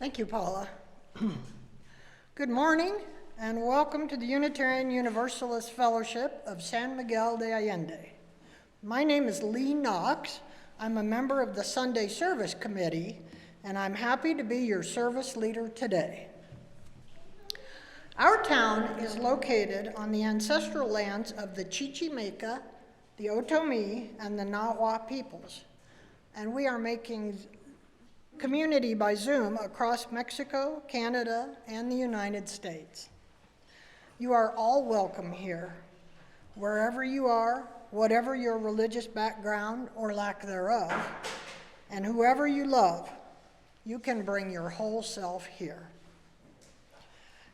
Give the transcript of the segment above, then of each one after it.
Thank you, Paula. Good morning, and welcome to the Unitarian Universalist Fellowship of San Miguel de Allende. My name is Knox. I'm a member of the Sunday Service Committee, and I'm happy to be your service leader today. Our town is located on the ancestral lands of the Chichimeca, the Otomi, and the Nahua peoples, and we are making community by Zoom across Mexico, Canada, and the United States. You are all welcome here. Wherever you are, whatever your religious background or lack thereof, and whoever you love, you can bring your whole self here.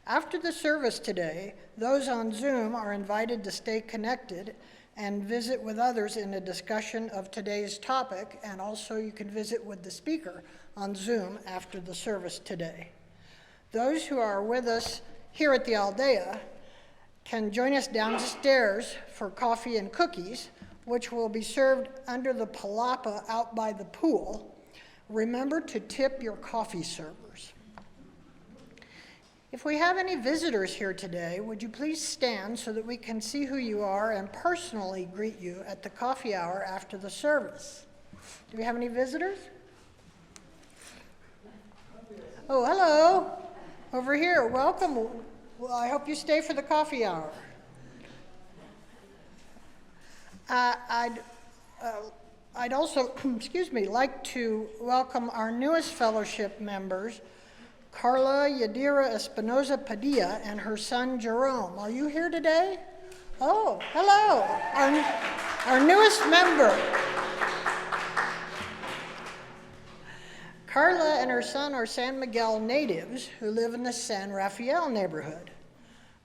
After the service today, those on Zoom are invited to stay connected and visit with others in a discussion of today's topic, and also you can visit with the speaker on Zoom after the service today. Those who are with us here at the Aldea can join us downstairs for coffee and cookies, which will be served under the palapa out by the pool. Remember to tip your coffee servers. If we have any visitors here today, would you please stand so that we can see who you are and personally greet you at the coffee hour after the service? Do we have any visitors? Oh, hello. Over here, welcome. Well, I hope you stay for the coffee hour. I'd also, like to welcome our newest fellowship members, Carla Yadira Espinosa Padilla and her son Jerome. Are you here today? Oh, hello. Our newest member. Carla and her son are San Miguel natives who live in the San Rafael neighborhood.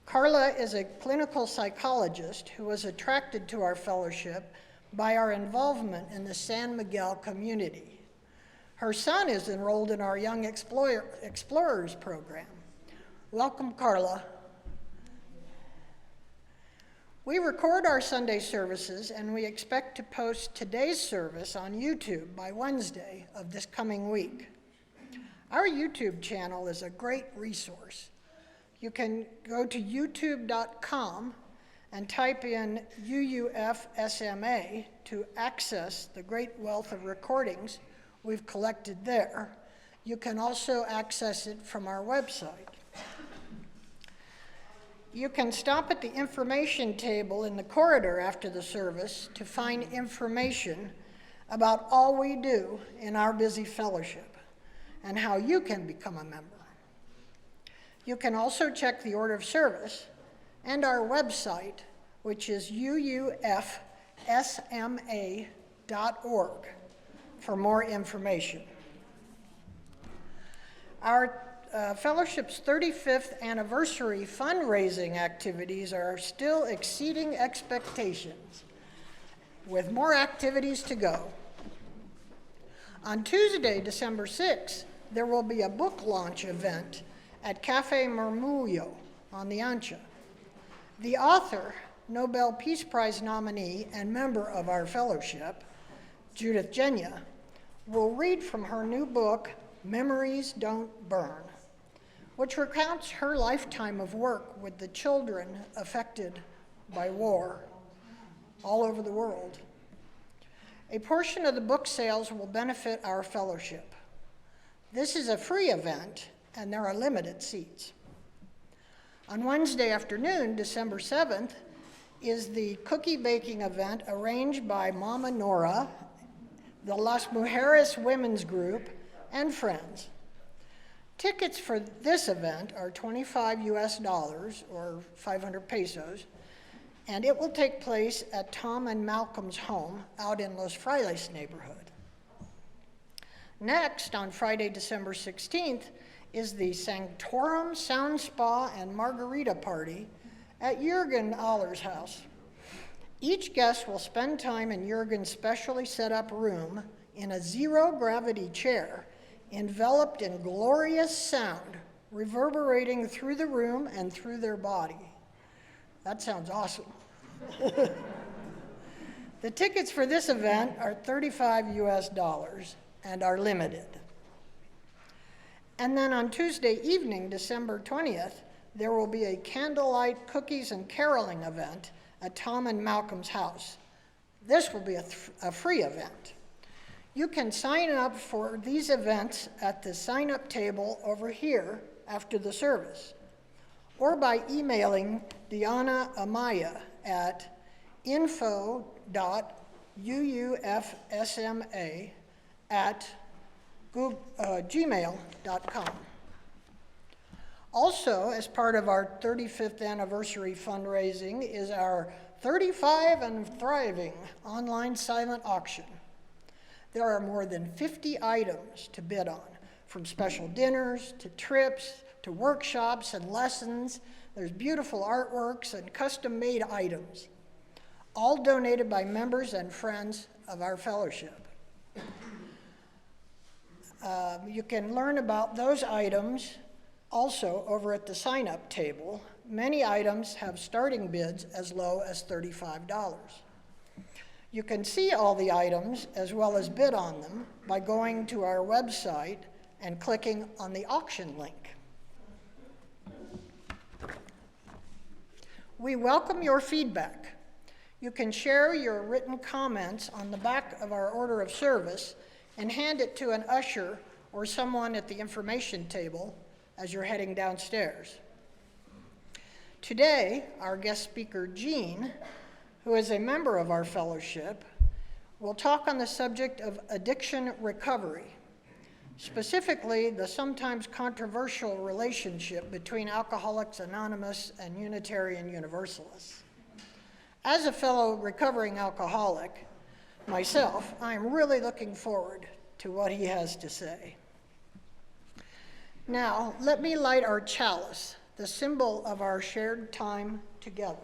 Carla is a clinical psychologist who was attracted to our fellowship by our involvement in the San Miguel community. Her son is enrolled in our Young Explorers program. Welcome, Carla. We record our Sunday services, and we expect to post today's service on YouTube by Wednesday of this coming week. Our YouTube channel is a great resource. You can go to youtube.com and type in UUFSMA to access the great wealth of recordings we've collected there. You can also access it from our website. You can stop at the information table in the corridor after the service to find information about all we do in our busy fellowship and how you can become a member. You can also check the order of service and our website, which is uufsma.org, for more information. Our fellowship's 35th anniversary fundraising activities are still exceeding expectations, with more activities to go. On Tuesday, December 6th, there will be a book launch event at Cafe Murmullo on the Ancha. The author, Nobel Peace Prize nominee and member of our fellowship, Judith Jeanie, will read from her new book, Memories Don't Burn, which recounts her lifetime of work with the children affected by war all over the world. A portion of the book sales will benefit our fellowship. This is a free event, and there are limited seats. On Wednesday afternoon, December 7th, is the cookie baking event arranged by Mama Nora, the Las Mujeres Women's Group, and friends. Tickets for this event are $25 or 500 pesos, and it will take place at Tom and Malcolm's home out in Los Frailes neighborhood. Next, on Friday, December 16th, is the Sanctorum Sound Spa and Margarita Party at Jürgen Aller's house. Each guest will spend time in Jürgen's specially set up room in a zero-gravity chair enveloped in glorious sound, reverberating through the room and through their body. That sounds awesome. The tickets for this event are $35 and are limited. And then on Tuesday evening, December 20th, there will be a candlelight cookies and caroling event at Tom and Malcolm's house. This will be a free event. You can sign up for these events at the sign-up table over here after the service, or by emailing Diana Amaya at info.uufsma@gmail.com. Also, as part of our 35th anniversary fundraising is our 35 and Thriving online silent auction. There are more than 50 items to bid on, from special dinners to trips to workshops and lessons. There's beautiful artworks and custom-made items, all donated by members and friends of our fellowship. You can learn about those items also over at the sign-up table. Many items have starting bids as low as $35. You can see all the items as well as bid on them by going to our website and clicking on the auction link. We welcome your feedback. You can share your written comments on the back of our order of service and hand it to an usher or someone at the information table as you're heading downstairs. Today, our guest speaker, Jeanie, who is a member of our fellowship, will talk on the subject of addiction recovery, specifically the sometimes controversial relationship between Alcoholics Anonymous and Unitarian Universalists. As a fellow recovering alcoholic myself, I'm really looking forward to what he has to say. Now, let me light our chalice, the symbol of our shared time together.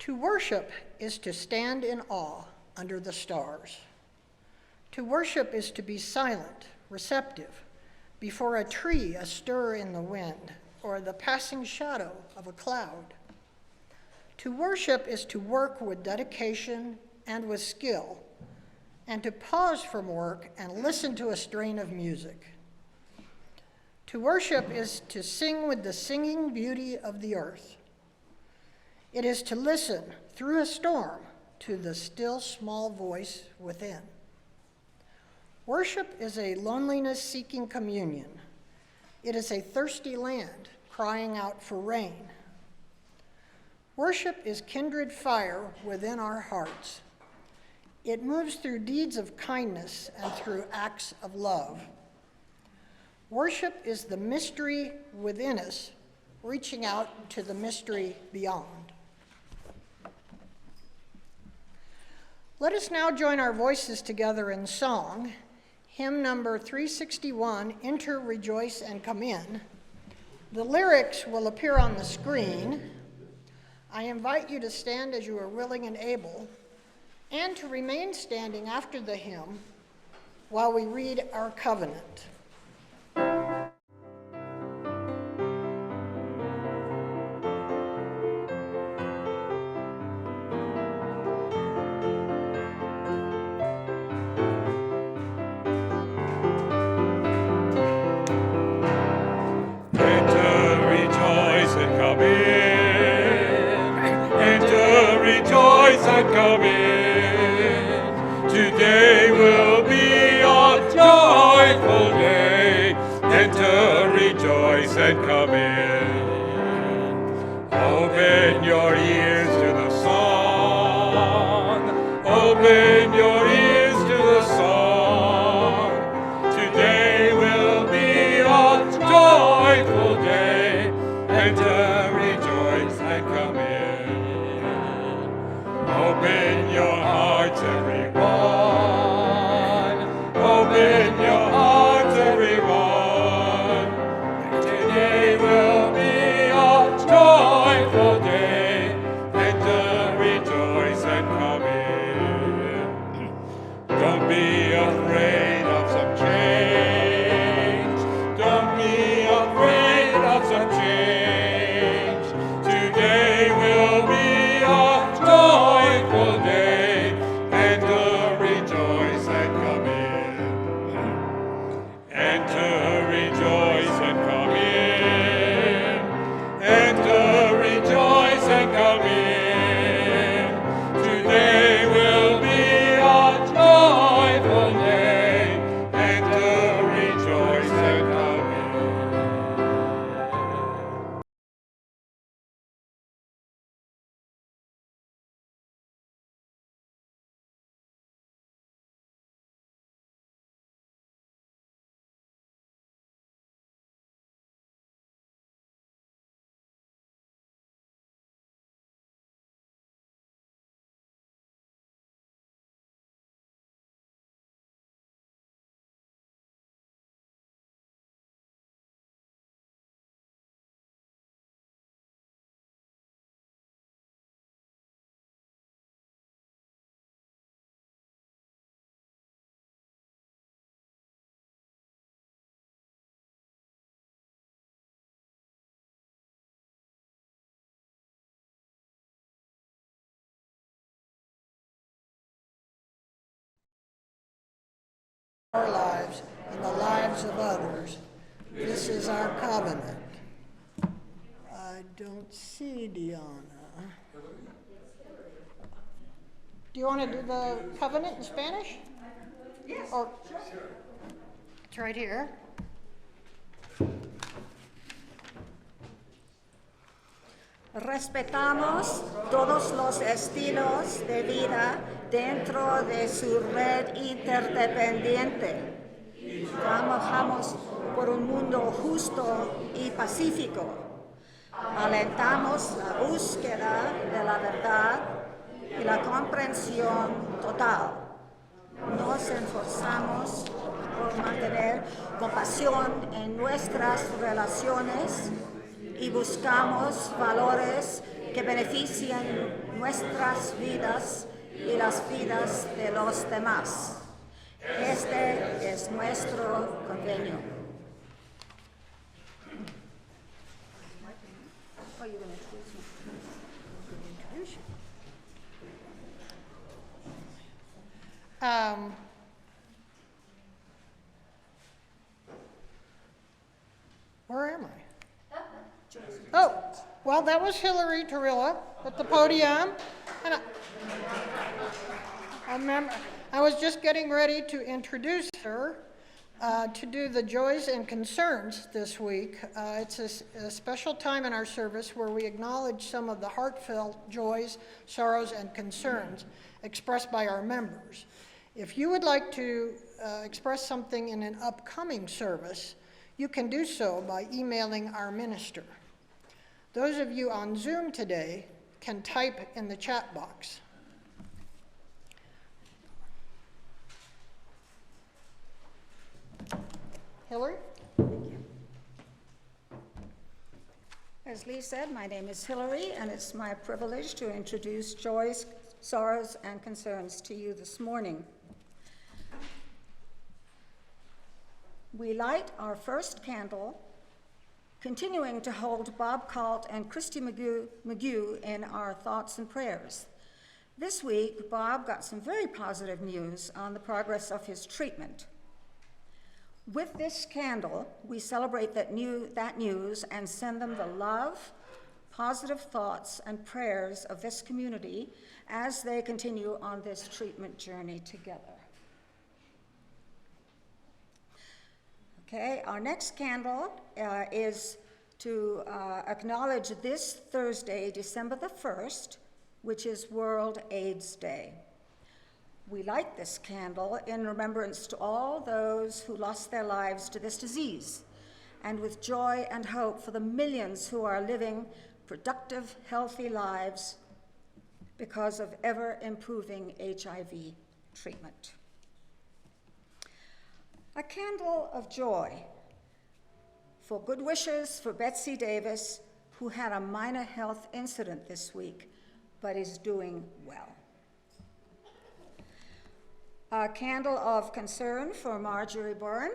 To worship is to stand in awe under the stars. To worship is to be silent, receptive, before a tree astir in the wind, or the passing shadow of a cloud. To worship is to work with dedication and with skill, and to pause from work and listen to a strain of music. To worship is to sing with the singing beauty of the earth. It is to listen through a storm to the still small voice within. Worship is a loneliness-seeking communion. It is a thirsty land crying out for rain. Worship is kindred fire within our hearts. It moves through deeds of kindness and through acts of love. Worship is the mystery within us, reaching out to the mystery beyond. Let us now join our voices together in song, hymn number 361, Enter, Rejoice, and Come In. The lyrics will appear on the screen. I invite you to stand as you are willing and able, and to remain standing after the hymn while we read our covenant. Come in. Today will be a joyful day. our lives and the lives of others. This is our covenant. I don't see Deanna. Do you want to do the covenant in Spanish? Yes. Or, it's right here. Respetamos todos los estilos de vida dentro de su red interdependiente. Trabajamos por un mundo justo y pacífico. Alentamos la búsqueda de la verdad y la comprensión total. Nos esforzamos por mantener compasión en nuestras relaciones y buscamos valores que beneficien nuestras vidas y las vidas de los demás. Este es nuestro convenio. Where am I? Oh, well, that was Hilary Toyryla at the podium. And I was just getting ready to introduce her to do the joys and concerns this week. It's a special time in our service where we acknowledge some of the heartfelt joys, sorrows, and concerns expressed by our members. If you would like to express something in an upcoming service, you can do so by emailing our minister. Those of you on Zoom today can type in the chat box. Hilary? As Lee said, my name is Hilary, and it's my privilege to introduce joys, sorrows, and concerns to you this morning. We light our first candle, continuing to hold Bob Calt and Christy McGue in our thoughts and prayers. This week, Bob got some very positive news on the progress of his treatment. With this candle, we celebrate that news and send them the love, positive thoughts, and prayers of this community as they continue on this treatment journey together. Okay, our next candle is to acknowledge this Thursday, December the 1st, which is World AIDS Day. We light this candle in remembrance to all those who lost their lives to this disease, and with joy and hope for the millions who are living productive, healthy lives because of ever-improving HIV treatment. A candle of joy for good wishes for Betsy Davis, who had a minor health incident this week, but is doing well. A candle of concern for Marjorie Boren,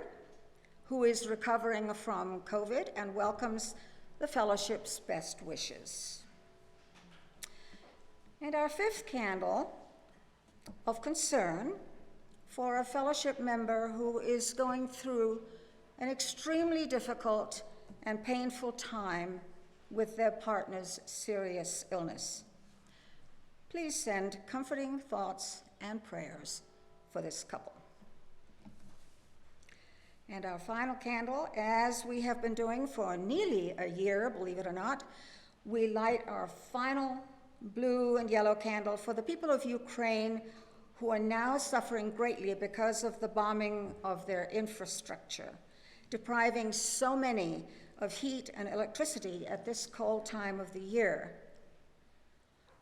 who is recovering from COVID and welcomes the fellowship's best wishes. And our fifth candle of concern for a fellowship member who is going through an extremely difficult and painful time with their partner's serious illness. Please send comforting thoughts and prayers for this couple. And our final candle, as we have been doing for nearly a year, believe it or not, we light our final blue and yellow candle for the people of Ukraine who are now suffering greatly because of the bombing of their infrastructure, depriving so many of heat and electricity at this cold time of the year.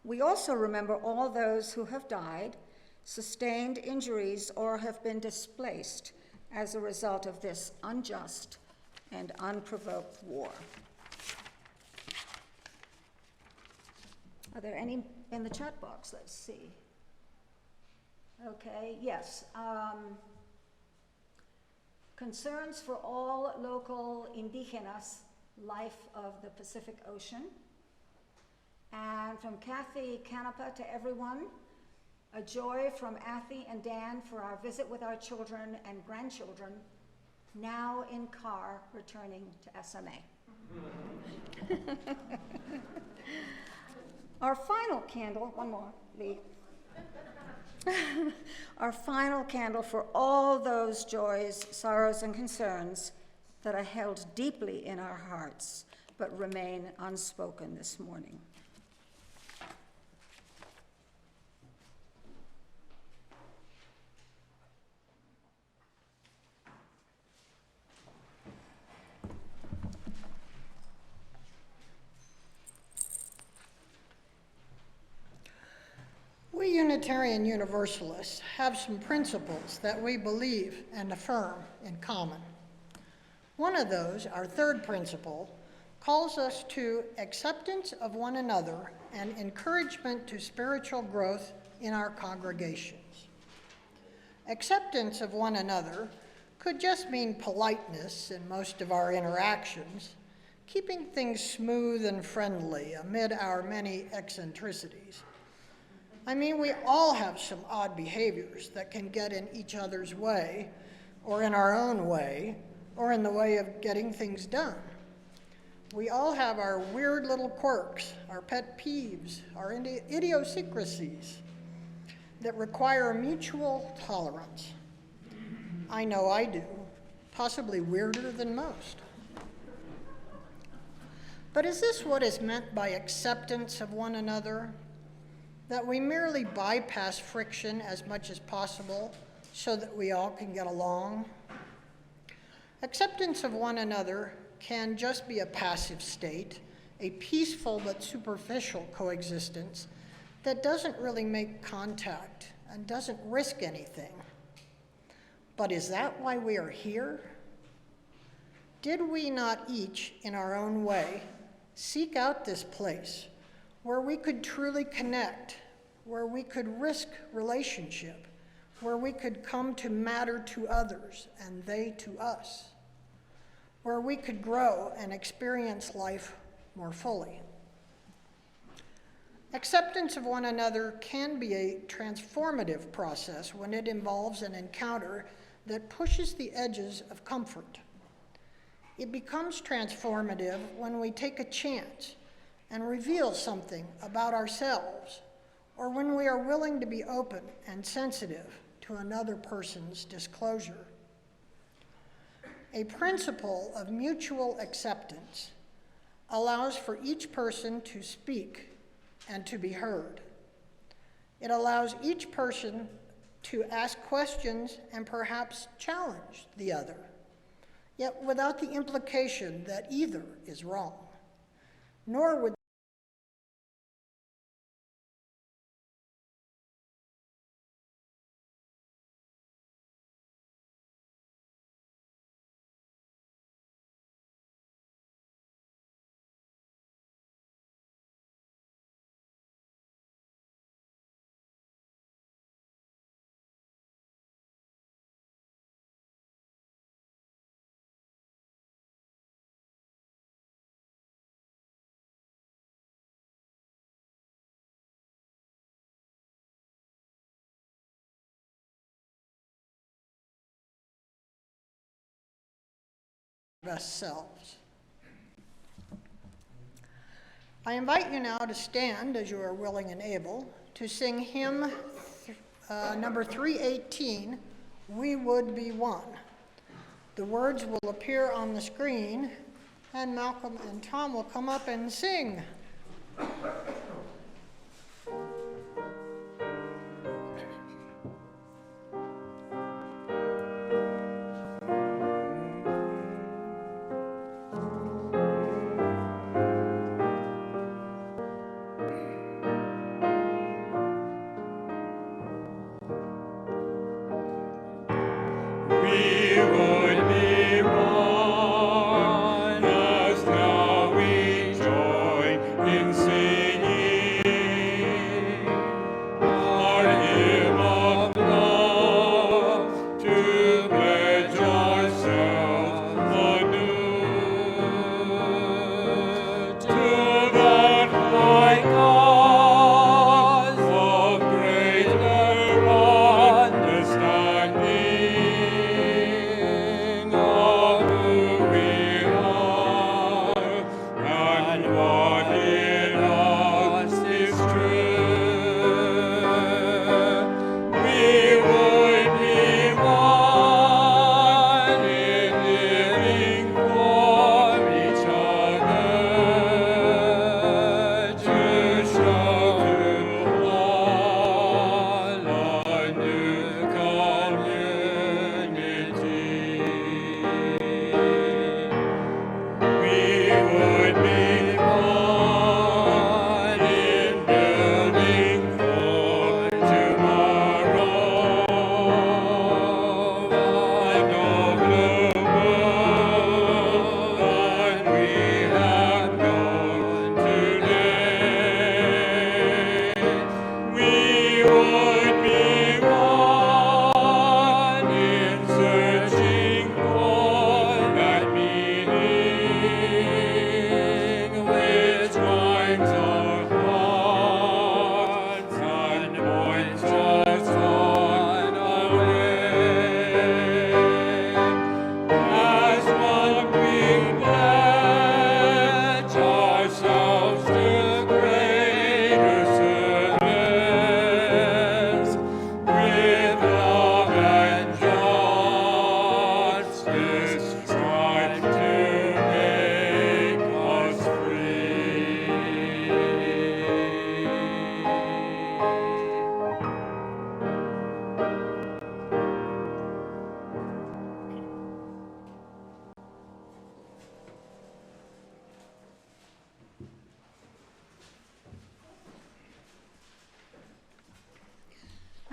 We also remember all those who have died, sustained injuries, or have been displaced as a result of this unjust and unprovoked war. Are there any in the chat box? Let's see. Okay, yes. Concerns for all local indigenous life of the Pacific Ocean. And from Kathy Canepa to everyone, A joy from Athy and Dan for our visit with our children and grandchildren, now in car returning to SMA. Our final candle, one more, Lee. Our final candle for all those joys, sorrows, and concerns that are held deeply in our hearts but remain unspoken this morning. We Unitarian Universalists have some principles that we believe and affirm in common. One of those, our third principle, calls us to acceptance of one another and encouragement to spiritual growth in our congregations. Acceptance of one another could just mean politeness in most of our interactions, keeping things smooth and friendly amid our many eccentricities. I mean, we all have some odd behaviors that can get in each other's way, or in our own way, or in the way of getting things done. We all have our weird little quirks, our pet peeves, our idiosyncrasies that require mutual tolerance. I know I do, possibly weirder than most. But is this what is meant by acceptance of one another? That we merely bypass friction as much as possible so that we all can get along? Acceptance of one another can just be a passive state, a peaceful but superficial coexistence that doesn't really make contact and doesn't risk anything. But is that why we are here? Did we not each, in our own way, seek out this place where we could truly connect, where we could risk relationship, where we could come to matter to others and they to us, where we could grow and experience life more fully? Acceptance of one another can be a transformative process when it involves an encounter that pushes the edges of comfort. It becomes transformative when we take a chance and reveal something about ourselves, or when we are willing to be open and sensitive to another person's disclosure. A principle of mutual acceptance allows for each person to speak and to be heard. It allows each person to ask questions and perhaps challenge the other, yet without the implication that either is wrong, nor would best selves. I invite you now to stand, as you are willing and able, to sing hymn number 318, We Would Be One. The words will appear on the screen, and Malcolm and Tom will come up and sing. We would be one, as now we join in singing.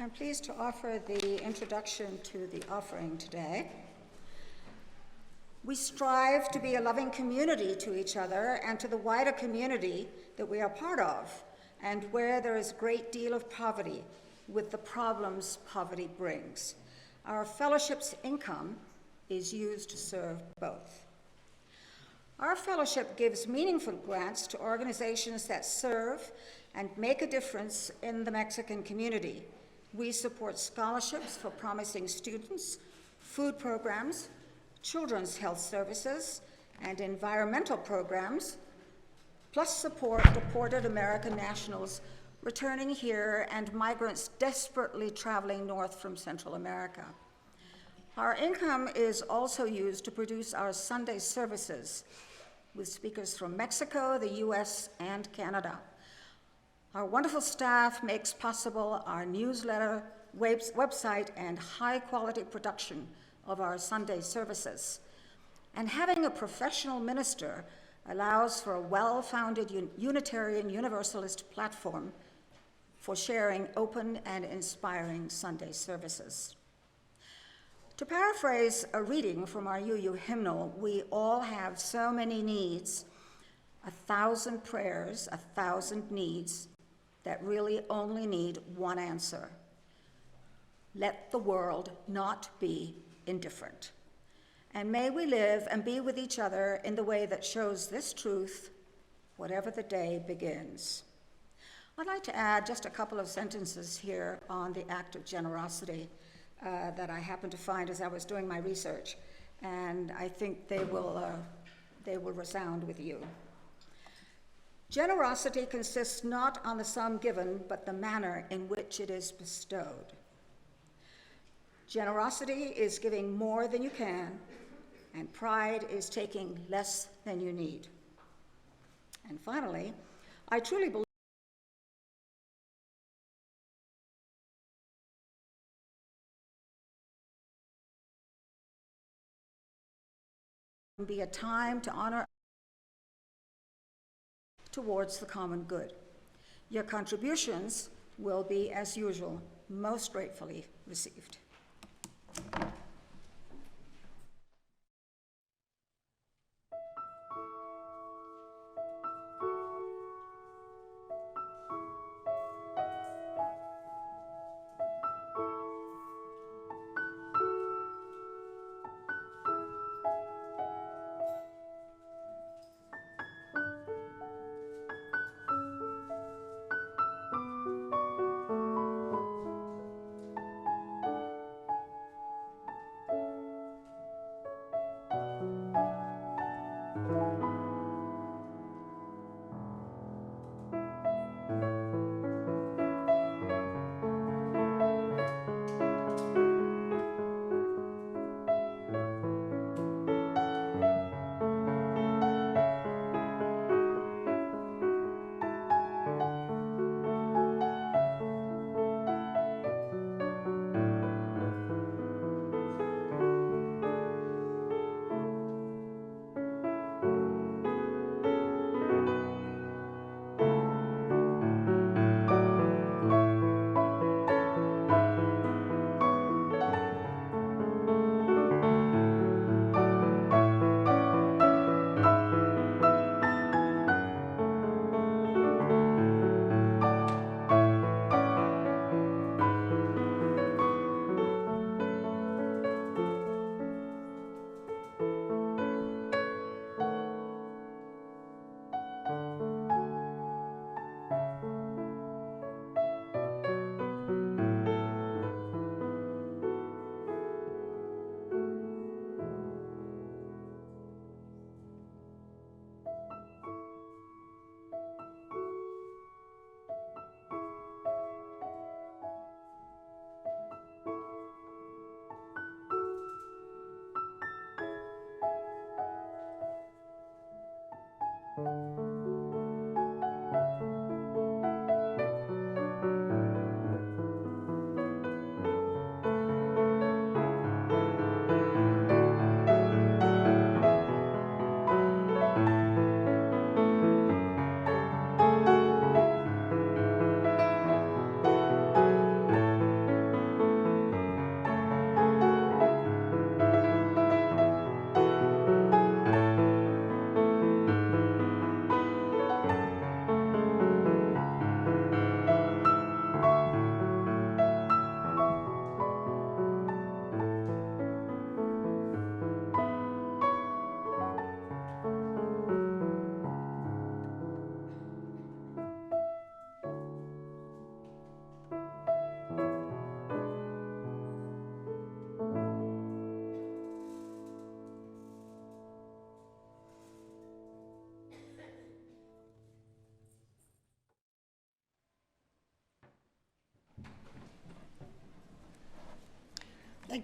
I'm pleased to offer the introduction to the offering today. We strive to be a loving community to each other and to the wider community that we are part of, and where there is a great deal of poverty, with the problems poverty brings. Our fellowship's income is used to serve both. Our fellowship gives meaningful grants to organizations that serve and make a difference in the Mexican community. We support scholarships for promising students, food programs, children's health services, and environmental programs, plus support deported American nationals returning here and migrants desperately traveling north from Central America. Our income is also used to produce our Sunday services with speakers from Mexico, the US, and Canada. Our wonderful staff makes possible our newsletter, website, and high-quality production of our Sunday services. And having a professional minister allows for a well-founded Unitarian Universalist platform for sharing open and inspiring Sunday services. To paraphrase a reading from our UU hymnal, we all have so many needs, 1,000 prayers, 1,000 needs that really only need one answer. Let the world not be indifferent. And may we live and be with each other in the way that shows this truth, whatever the day begins. I'd like to add just a couple of sentences here on the act of generosity that I happened to find as I was doing my research, and I think they will resound with you. Generosity consists not on the sum given, but the manner in which it is bestowed. Generosity is giving more than you can, and pride is taking less than you need. And finally, I truly believe be a time to honor towards the common good. Your contributions will be, as usual, most gratefully received.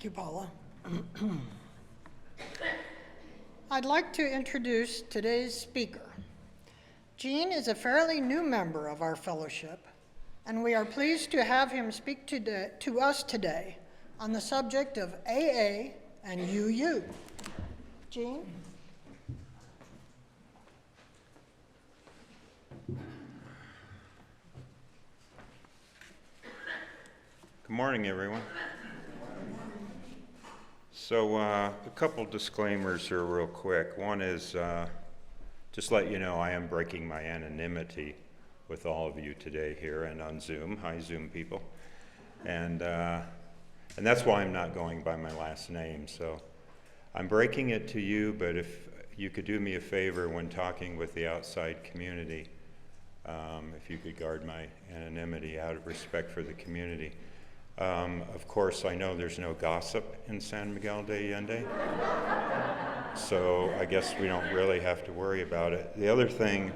Thank you, Paula. I'd like to introduce today's speaker. Gene is a fairly new member of our fellowship, and we are pleased to have him speak to us today on the subject of AA and UU. Gene? Good morning, everyone. So a couple disclaimers here real quick. One is just let you know I am breaking my anonymity with all of you today here and on Zoom. Hi, Zoom people. And that's why I'm not going by my last name. So I'm breaking it to you, but if you could do me a favor when talking with the outside community, if you could guard my anonymity out of respect for the community. Of course, I know there's no gossip in San Miguel de Allende, so I guess we don't really have to worry about it. The other thing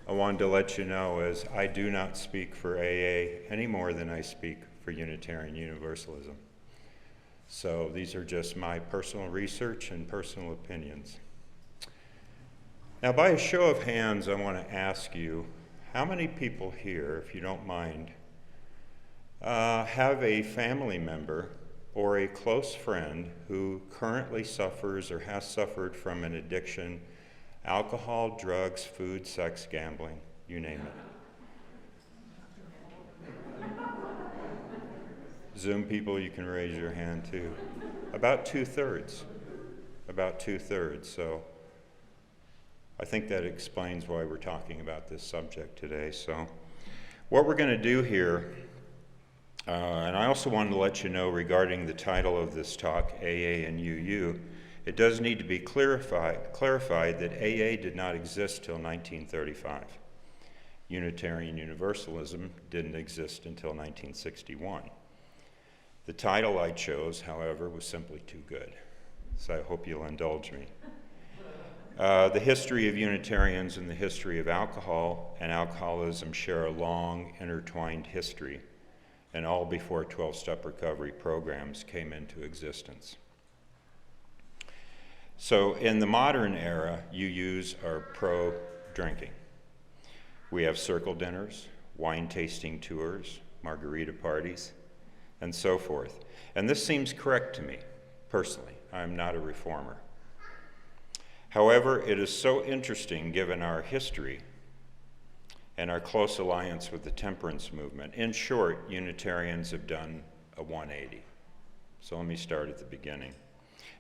I wanted to let you know is I do not speak for AA any more than I speak for Unitarian Universalism. So these are just my personal research and personal opinions. Now, by a show of hands, I want to ask you, how many people here, if you don't mind, have a family member or a close friend who currently suffers or has suffered from an addiction, alcohol, drugs, food, sex, gambling, you name it? Zoom people, you can raise your hand too. About two-thirds. So I think that explains why we're talking about this subject today. So what we're going to do here, and I also wanted to let you know regarding the title of this talk, AA and UU, it does need to be clarified that AA did not exist till 1935. Unitarian Universalism didn't exist until 1961. The title I chose, however, was simply too good, so I hope you'll indulge me. The history of Unitarians and the history of alcohol and alcoholism share a long, intertwined history, and all before 12-step recovery programs came into existence. So in the modern era, UUs are pro-drinking. We have circle dinners, wine tasting tours, margarita parties, and so forth. And this seems correct to me, personally. I'm not a reformer. However, it is so interesting given our history and our close alliance with the temperance movement. In short, Unitarians have done a 180. So let me start at the beginning.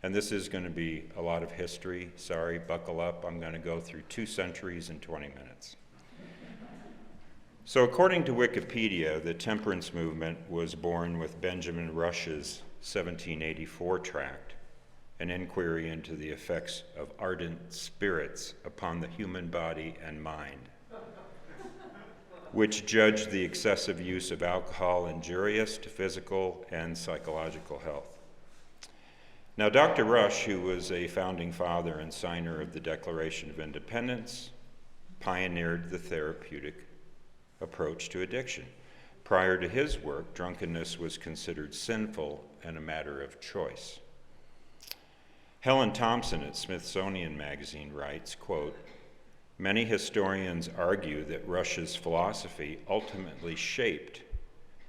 And this is going to be a lot of history. Sorry, buckle up. I'm going to go through 2 centuries in 20 minutes. So according to Wikipedia, the temperance movement was born with Benjamin Rush's 1784 tract, An Inquiry into the Effects of Ardent Spirits upon the Human Body and Mind, which judged the excessive use of alcohol injurious to physical and psychological health. Now, Dr. Rush, who was a founding father and signer of the Declaration of Independence, pioneered the therapeutic approach to addiction. Prior to his work, drunkenness was considered sinful and a matter of choice. Helen Thompson at Smithsonian Magazine writes, quote, "Many historians argue that Rush's philosophy ultimately shaped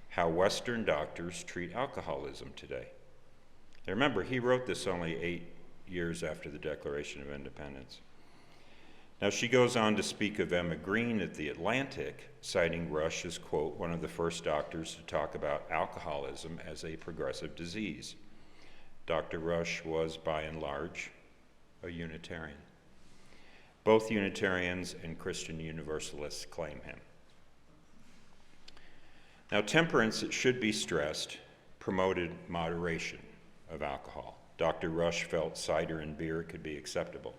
how Western doctors treat alcoholism today." Now remember, he wrote this only 8 years after the Declaration of Independence. Now she goes on to speak of Emma Green at The Atlantic, citing Rush as, quote, "one of the first doctors to talk about alcoholism as a progressive disease." Dr. Rush was, by and large, a Unitarian. Both Unitarians and Christian Universalists claim him. Now, temperance, it should be stressed, promoted moderation of alcohol. Dr. Rush felt cider and beer could be acceptable,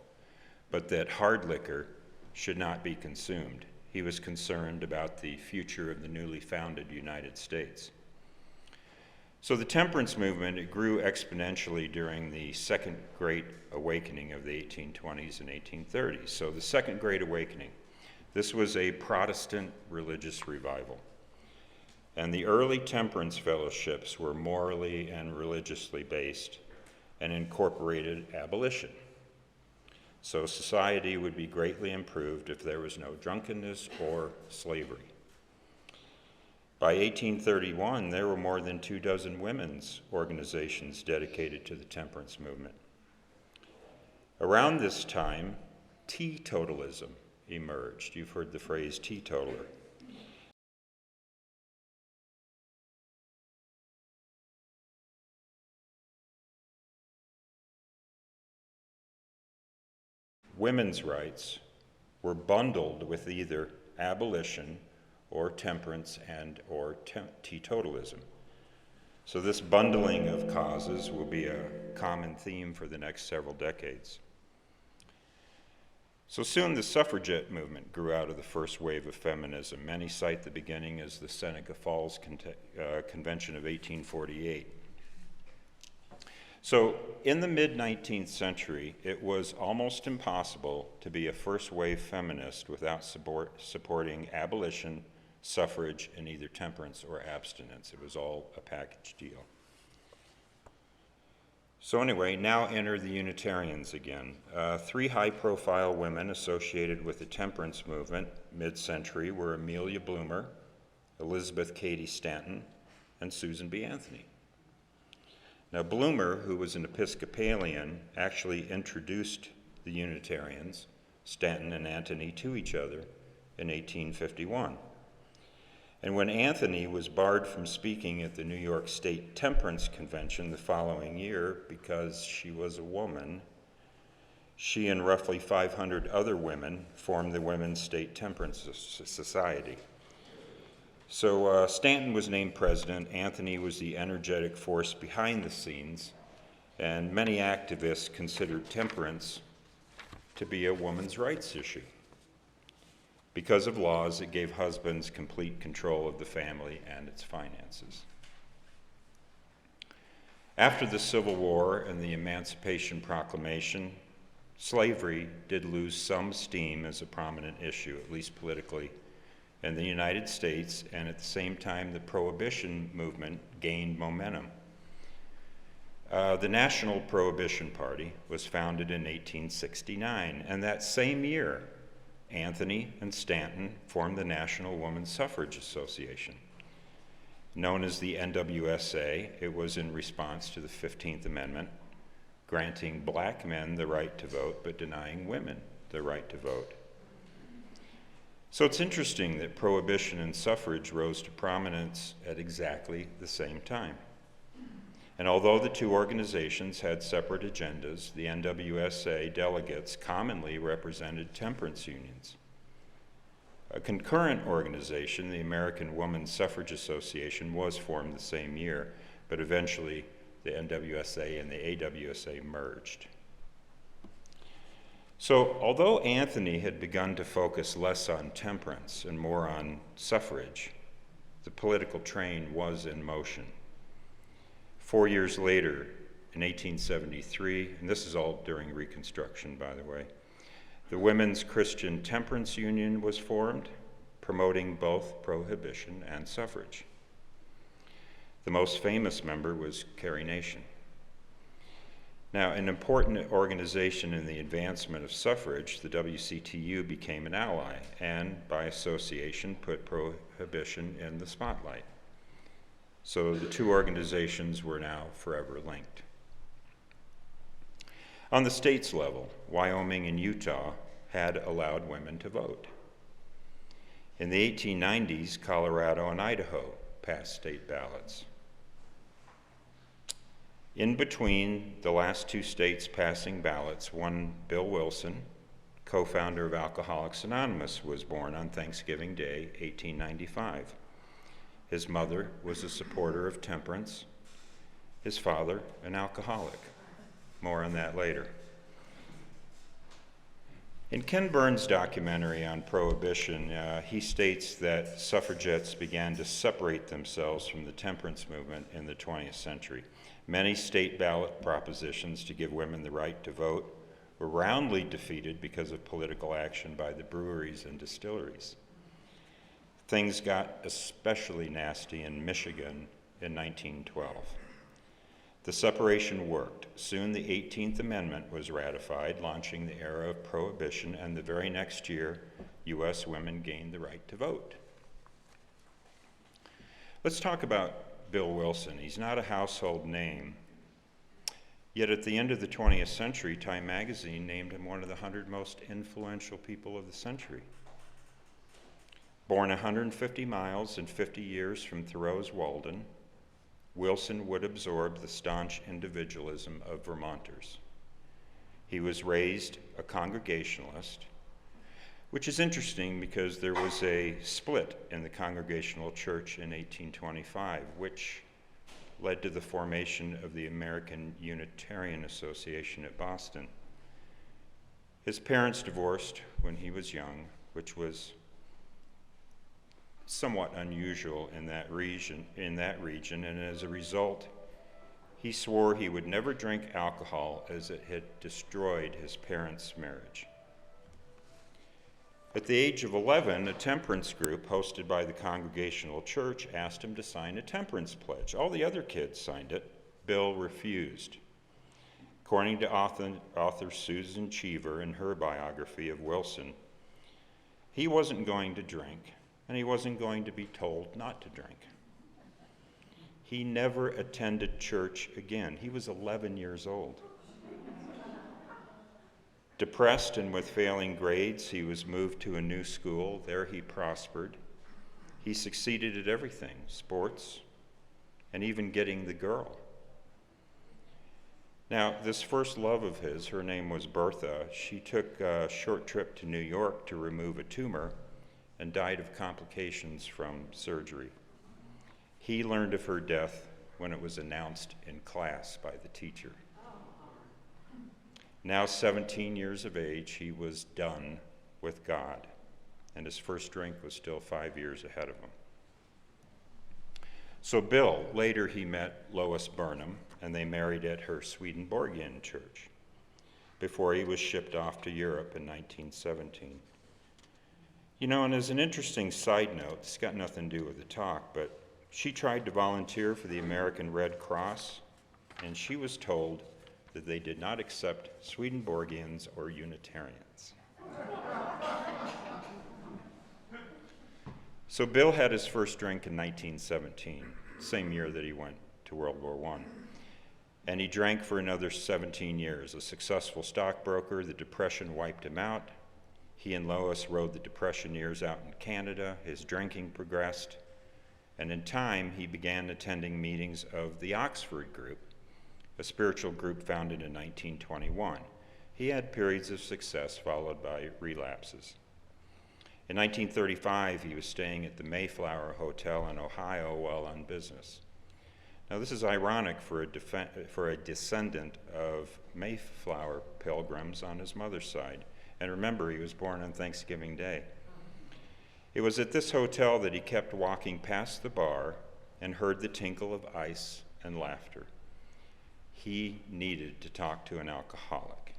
but that hard liquor should not be consumed. He was concerned about the future of the newly founded United States. So the temperance movement, it grew exponentially during the Second Great Awakening of the 1820s and 1830s. So the Second Great Awakening, this was a Protestant religious revival. And the early temperance fellowships were morally and religiously based and incorporated abolition. So society would be greatly improved if there was no drunkenness or slavery. By 1831, there were more than 24 women's organizations dedicated to the temperance movement. Around this time, teetotalism emerged. You've heard the phrase teetotaler. Women's rights were bundled with either abolition or temperance and or teetotalism. So this bundling of causes will be a common theme for the next several decades. So soon the suffragette movement grew out of the first wave of feminism. Many cite the beginning as the Seneca Falls Convention of 1848. So in the mid-19th century, it was almost impossible to be a first-wave feminist without supporting abolition, suffrage, and either temperance or abstinence. It was all a package deal. So anyway, now enter the Unitarians again. Three high-profile women associated with the temperance movement mid-century were Amelia Plummer, Elizabeth Cady Stanton, and Susan B. Anthony. Now, Plummer, who was an Episcopalian, actually introduced the Unitarians, Stanton and Anthony, to each other in 1851. And when Anthony was barred from speaking at the New York State Temperance Convention the following year because she was a woman, she and roughly 500 other women formed the Women's State Temperance Society. So Stanton was named president, Anthony was the energetic force behind the scenes, and many activists considered temperance to be a woman's rights issue. Because of laws that gave husbands complete control of the family and its finances. After the Civil War and the Emancipation Proclamation, slavery did lose some steam as a prominent issue, at least politically, in the United States, and at the same time the Prohibition movement gained momentum. The National Prohibition Party was founded in 1869, and that same year, Anthony and Stanton formed the National Women's Suffrage Association. Known as the NWSA, it was in response to the 15th Amendment, granting black men the right to vote, but denying women the right to vote. So it's interesting that prohibition and suffrage rose to prominence at exactly the same time. And although the two organizations had separate agendas, the NWSA delegates commonly represented temperance unions. A concurrent organization, the American Women's Suffrage Association, was formed the same year, but eventually the NWSA and the AWSA merged. So, although Anthony had begun to focus less on temperance and more on suffrage, the political train was in motion. 4 years later, in 1873, and this is all during Reconstruction, by the way, the Women's Christian Temperance Union was formed, promoting both prohibition and suffrage. The most famous member was Carrie Nation. Now, an important organization in the advancement of suffrage, the WCTU became an ally and, by association, put prohibition in the spotlight. So the two organizations were now forever linked. On the state's level, Wyoming and Utah had allowed women to vote. In the 1890s, Colorado and Idaho passed state ballots. In between the last two states passing ballots, one Bill Wilson, co-founder of Alcoholics Anonymous, was born on Thanksgiving Day, 1895. His mother was a supporter of temperance, his father an alcoholic. More on that later. In Ken Burns' documentary on prohibition, he states that suffragettes began to separate themselves from the temperance movement in the 20th century. Many state ballot propositions to give women the right to vote were roundly defeated because of political action by the breweries and distilleries. Things got especially nasty in Michigan in 1912. The separation worked. Soon the 18th Amendment was ratified, launching the era of prohibition, and the very next year, U.S. women gained the right to vote. Let's talk about Bill Wilson. He's not a household name, yet at the end of the 20th century, Time magazine named him one of the 100 most influential people of the century. Born 150 miles and 50 years from Thoreau's Walden, Wilson would absorb the staunch individualism of Vermonters. He was raised a Congregationalist, which is interesting because there was a split in the Congregational Church in 1825, which led to the formation of the American Unitarian Association at Boston. His parents divorced when he was young, which was somewhat unusual in that region, and as a result, he swore he would never drink alcohol as it had destroyed his parents' marriage. At the age of 11, a temperance group hosted by the Congregational Church asked him to sign a temperance pledge. All the other kids signed it. Bill refused. According to author Susan Cheever in her biography of Wilson, he wasn't going to drink, and he wasn't going to be told not to drink. He never attended church again. He was 11 years old. Depressed and with failing grades, he was moved to a new school. There he prospered. He succeeded at everything, sports, and even getting the girl. Now, this first love of his, her name was Bertha, she took a short trip to New York to remove a tumor and died of complications from surgery. He learned of her death when it was announced in class by the teacher. Now 17 years of age, he was done with God, and his first drink was still 5 years ahead of him. So Bill, later he met Lois Burnham, and they married at her Swedenborgian church before he was shipped off to Europe in 1917. You know, and as an interesting side note, it's got nothing to do with the talk, but she tried to volunteer for the American Red Cross, and she was told that they did not accept Swedenborgians or Unitarians. So Bill had his first drink in 1917, same year that he went to World War I. And he drank for another 17 years. A successful stockbroker, the Depression wiped him out. He and Lois rode the Depression years out in Canada. His drinking progressed. And in time, he began attending meetings of the Oxford Group, a spiritual group founded in 1921. He had periods of success followed by relapses. In 1935, he was staying at the Mayflower Hotel in Ohio while on business. Now, this is ironic for a descendant of Mayflower pilgrims on his mother's side. And remember, he was born on Thanksgiving Day. It was at this hotel that he kept walking past the bar and heard the tinkle of ice and laughter. He needed to talk to an alcoholic.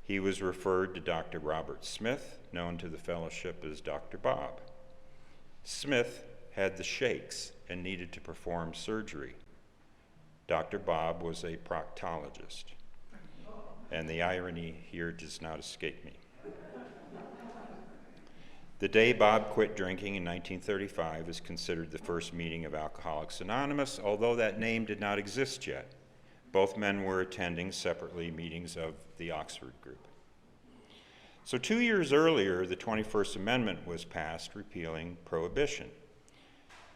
He was referred to Dr. Robert Smith, known to the fellowship as Dr. Bob. Smith had the shakes and needed to perform surgery. Dr. Bob was a proctologist, and the irony here does not escape me. The day Bob quit drinking in 1935 is considered the first meeting of Alcoholics Anonymous, although that name did not exist yet. Both men were attending separately meetings of the Oxford Group. So 2 years earlier, the 21st Amendment was passed repealing prohibition.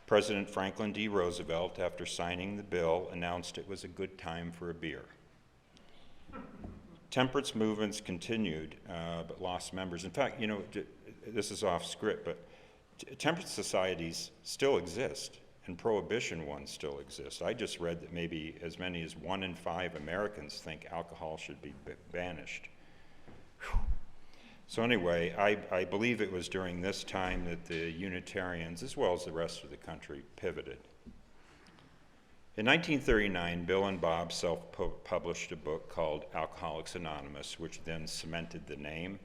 President Franklin D. Roosevelt, after signing the bill, announced it was a good time for a beer. Temperance movements continued, but lost members. In fact, you know, this is off script, but temperance societies still exist, and prohibition ones still exist. I just read that maybe as many as 1 in 5 Americans think alcohol should be banished. Whew. So anyway, I believe it was during this time that the Unitarians, as well as the rest of the country, pivoted. In 1939, Bill and Bob self-published a book called Alcoholics Anonymous, which then cemented the name.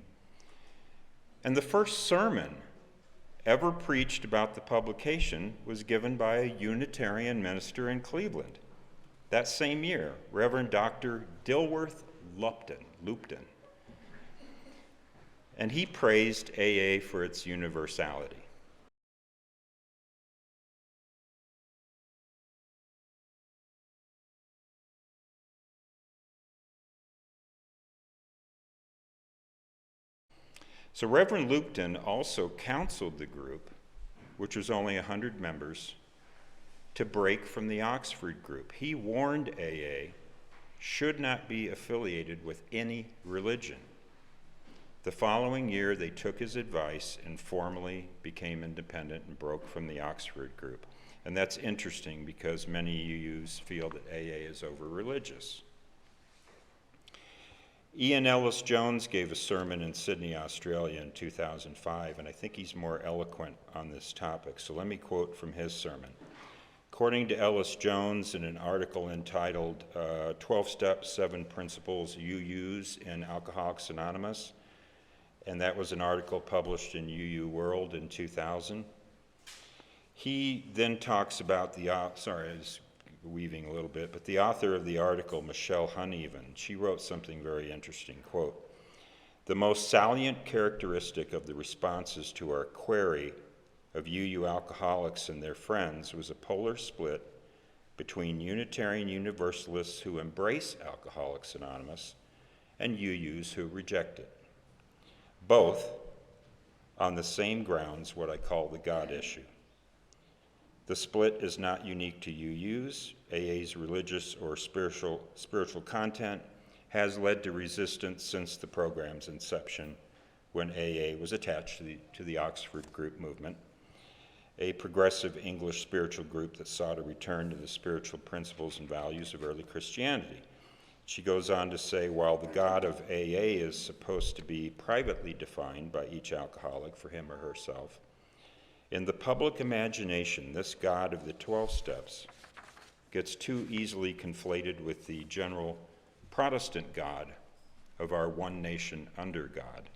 And the first sermon ever preached about the publication was given by a Unitarian minister in Cleveland. That same year, Reverend Dr. Dilworth Lupton. And he praised AA for its universality. So Reverend Lupton also counseled the group, which was only 100 members, to break from the Oxford group. He warned AA should not be affiliated with any religion. The following year, they took his advice and formally became independent and broke from the Oxford group. And that's interesting because many UUs feel that AA is over-religious. Ian Ellis Jones gave a sermon in Sydney, Australia in 2005, and I think he's more eloquent on this topic. So let me quote from his sermon. According to Ellis Jones, in an article entitled 12 Steps, 7 Principles You Use in Alcoholics Anonymous, and that was an article published in UU World in 2000, he then talks about the, sorry, I was weaving a little bit, but the author of the article, Michelle Huneven, she wrote something very interesting, quote, "The most salient characteristic of the responses to our query of UU alcoholics and their friends was a polar split between Unitarian Universalists who embrace Alcoholics Anonymous and UUs who reject it, both on the same grounds, what I call the God issue. The split is not unique to UUs. AA's religious or spiritual content has led to resistance since the program's inception, when AA was attached to the Oxford group movement, a progressive English spiritual group that sought a return to the spiritual principles and values of early Christianity." She goes on to say, while the God of AA is supposed to be privately defined by each alcoholic for him or herself, in the public imagination, this God of the 12 steps gets too easily conflated with the general Protestant God of our one nation under God.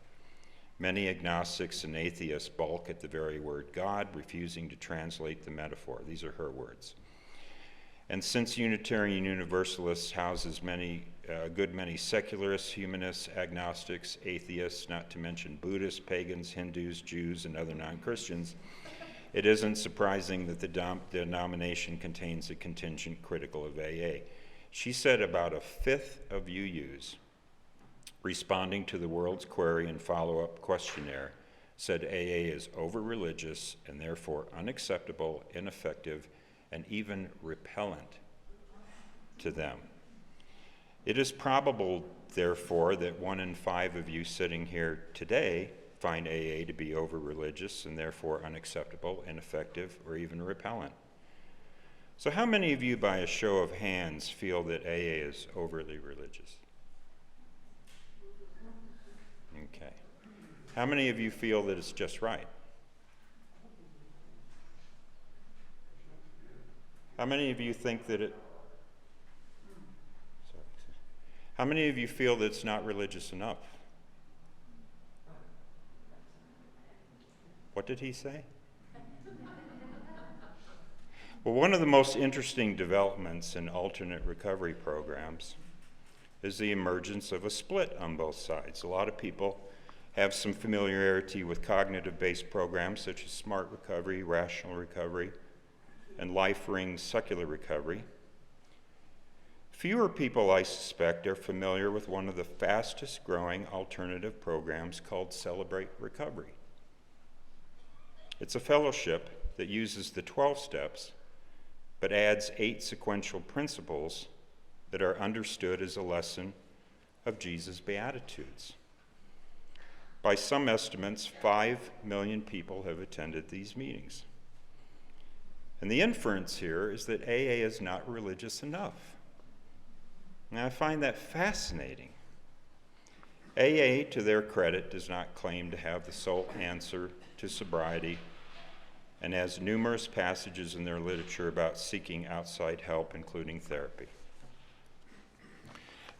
Many agnostics and atheists balk at the very word God, refusing to translate the metaphor. These are her words. And since Unitarian Universalists houses a good many secularists, humanists, agnostics, atheists, not to mention Buddhists, pagans, Hindus, Jews, and other non-Christians, it isn't surprising that the denomination contains a contingent critical of AA. She said about a fifth of UUs responding to the World's Query and follow-up questionnaire said AA is over-religious and therefore unacceptable, ineffective, and even repellent to them. It is probable, therefore, that 1 in 5 of you sitting here today find AA to be over-religious and therefore unacceptable, ineffective, or even repellent. So how many of you, by a show of hands, feel that AA is overly religious? Okay. How many of you feel that it's just right? How many of you think that how many of you feel that it's not religious enough? What did he say? Well, one of the most interesting developments in alternate recovery programs is the emergence of a split on both sides. A lot of people have some familiarity with cognitive-based programs such as SMART recovery, rational recovery, and LifeRing's secular recovery. Fewer people, I suspect, are familiar with one of the fastest growing alternative programs called Celebrate Recovery. It's a fellowship that uses the 12 steps, but adds 8 sequential principles that are understood as a lesson of Jesus' Beatitudes. By some estimates, 5 million people have attended these meetings. And the inference here is that AA is not religious enough. And I find that fascinating. AA, to their credit, does not claim to have the sole answer to sobriety and has numerous passages in their literature about seeking outside help, including therapy.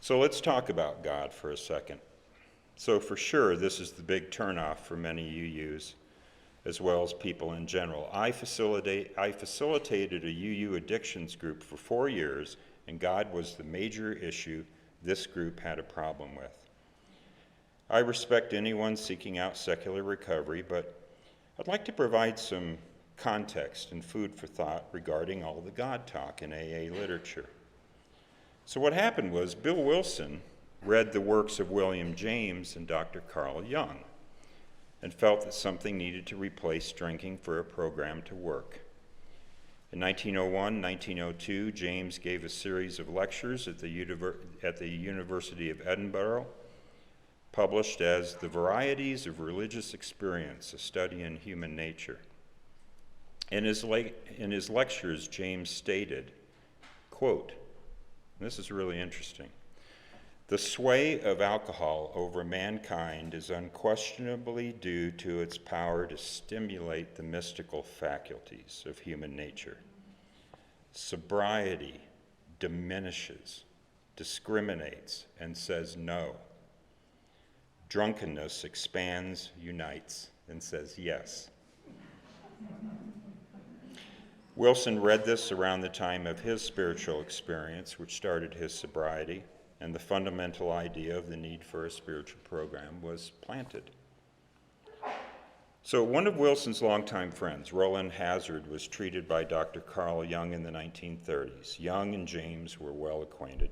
So let's talk about God for a second. So for sure, this is the big turnoff for many UUs. as well as people in general. I facilitated a UU addictions group for 4 years, and God was the major issue this group had a problem with. I respect anyone seeking out secular recovery, but I'd like to provide some context and food for thought regarding all the God talk in AA literature. So what happened was Bill Wilson read the works of William James and Dr. Carl Jung and felt that something needed to replace drinking for a program to work. In 1901, 1902, James gave a series of lectures at the University of Edinburgh, published as The Varieties of Religious Experience, a Study in Human Nature. In his lectures, James stated, quote, and this is really interesting, "The sway of alcohol over mankind is unquestionably due to its power to stimulate the mystical faculties of human nature. Sobriety diminishes, discriminates, and says no. Drunkenness expands, unites, and says yes." Wilson read this around the time of his spiritual experience, which started his sobriety, and the fundamental idea of the need for a spiritual program was planted. So one of Wilson's longtime friends, Roland Hazard, was treated by Dr. Carl Jung in the 1930s. Jung and James were well acquainted.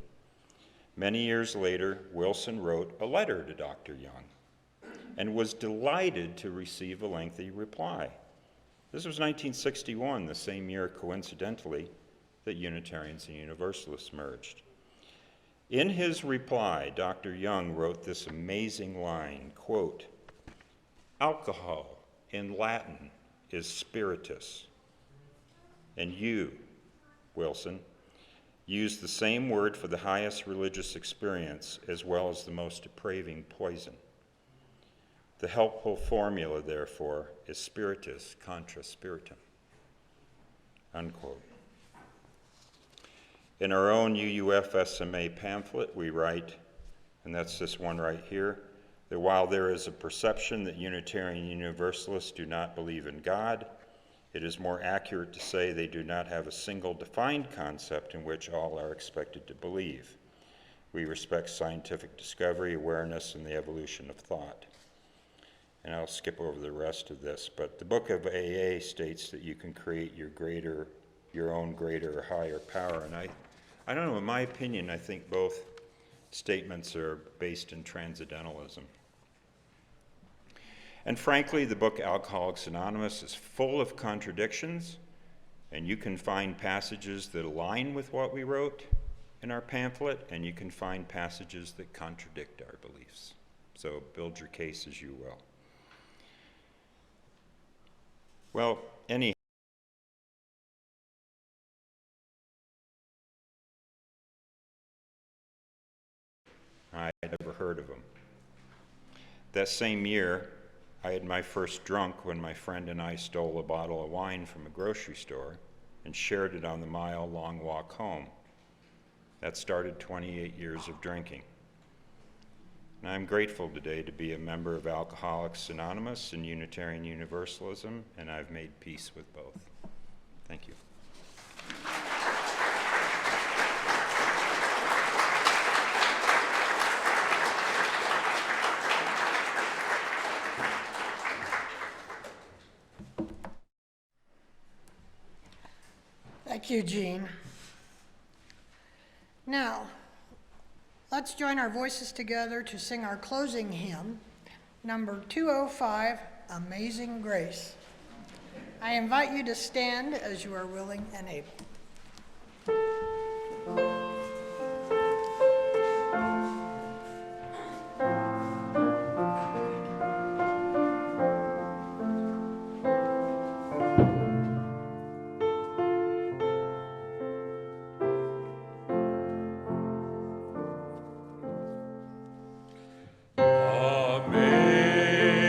Many years later, Wilson wrote a letter to Dr. Jung and was delighted to receive a lengthy reply. This was 1961, the same year, coincidentally, that Unitarians and Universalists merged. In his reply, Dr. Jung wrote this amazing line, quote, "Alcohol in Latin is spiritus, and you, Wilson, use the same word for the highest religious experience as well as the most depraving poison. The helpful formula, therefore, is spiritus contra spiritum," unquote. In our own UUFSMA pamphlet, we write, and that's this one right here, that while there is a perception that Unitarian Universalists do not believe in God, it is more accurate to say they do not have a single defined concept in which all are expected to believe. We respect scientific discovery, awareness, and the evolution of thought. And I'll skip over the rest of this, but the book of AA states that you can create your own greater or higher power. And I don't know, in my opinion, I think both statements are based in transcendentalism. And frankly, the book Alcoholics Anonymous is full of contradictions, and you can find passages that align with what we wrote in our pamphlet, and you can find passages that contradict our beliefs. So build your case as you will. Well, anyhow, I had never heard of him. That same year, I had my first drunk when my friend and I stole a bottle of wine from a grocery store and shared it on the mile-long walk home. That started 28 years of drinking. And I'm grateful today to be a member of Alcoholics Anonymous and Unitarian Universalism, and I've made peace with both. Thank you. Thank you, Jean. Now, let's join our voices together to sing our closing hymn, number 205, Amazing Grace. I invite you to stand as you are willing and able.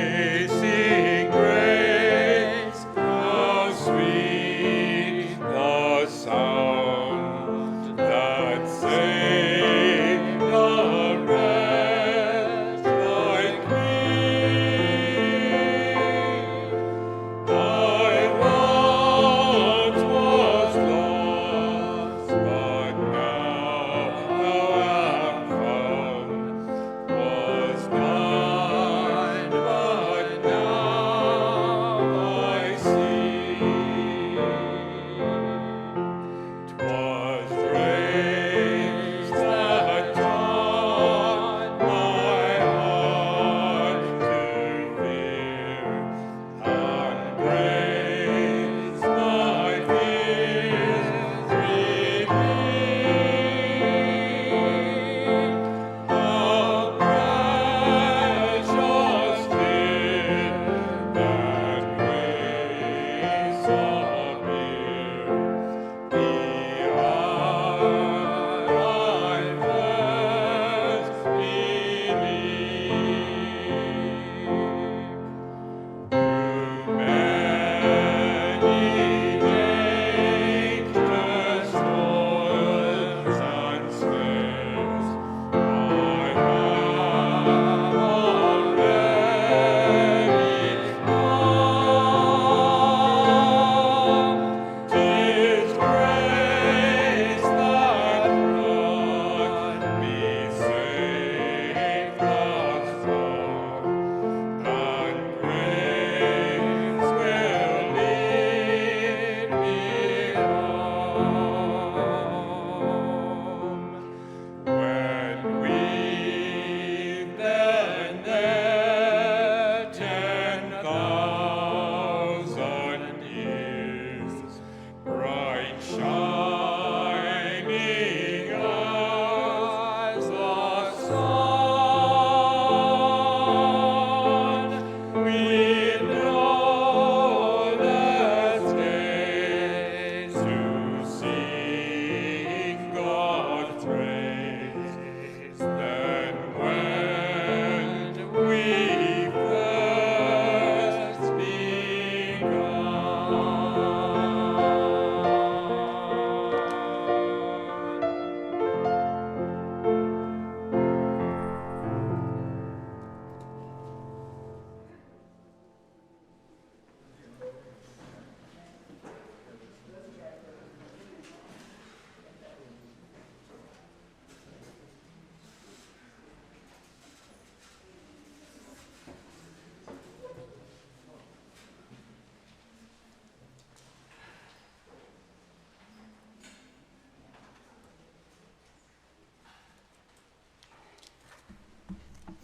Amazing grace, how sweet the sound that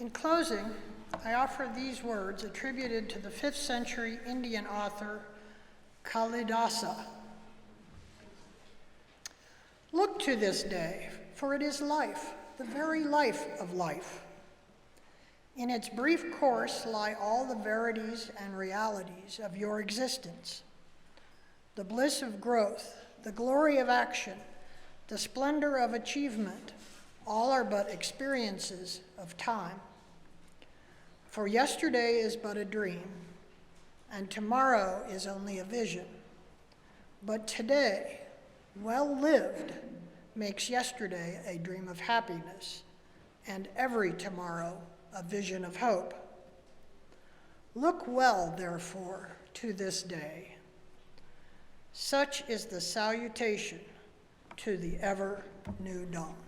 In closing, I offer these words attributed to the 5th century Indian author Kalidasa. Look to this day, for it is life, the very life of life. In its brief course lie all the verities and realities of your existence. The bliss of growth, the glory of action, the splendor of achievement, all are but experiences of time. For yesterday is but a dream, and tomorrow is only a vision. But today, well lived, makes yesterday a dream of happiness, and every tomorrow a vision of hope. Look well, therefore, to this day. Such is the salutation to the ever new dawn.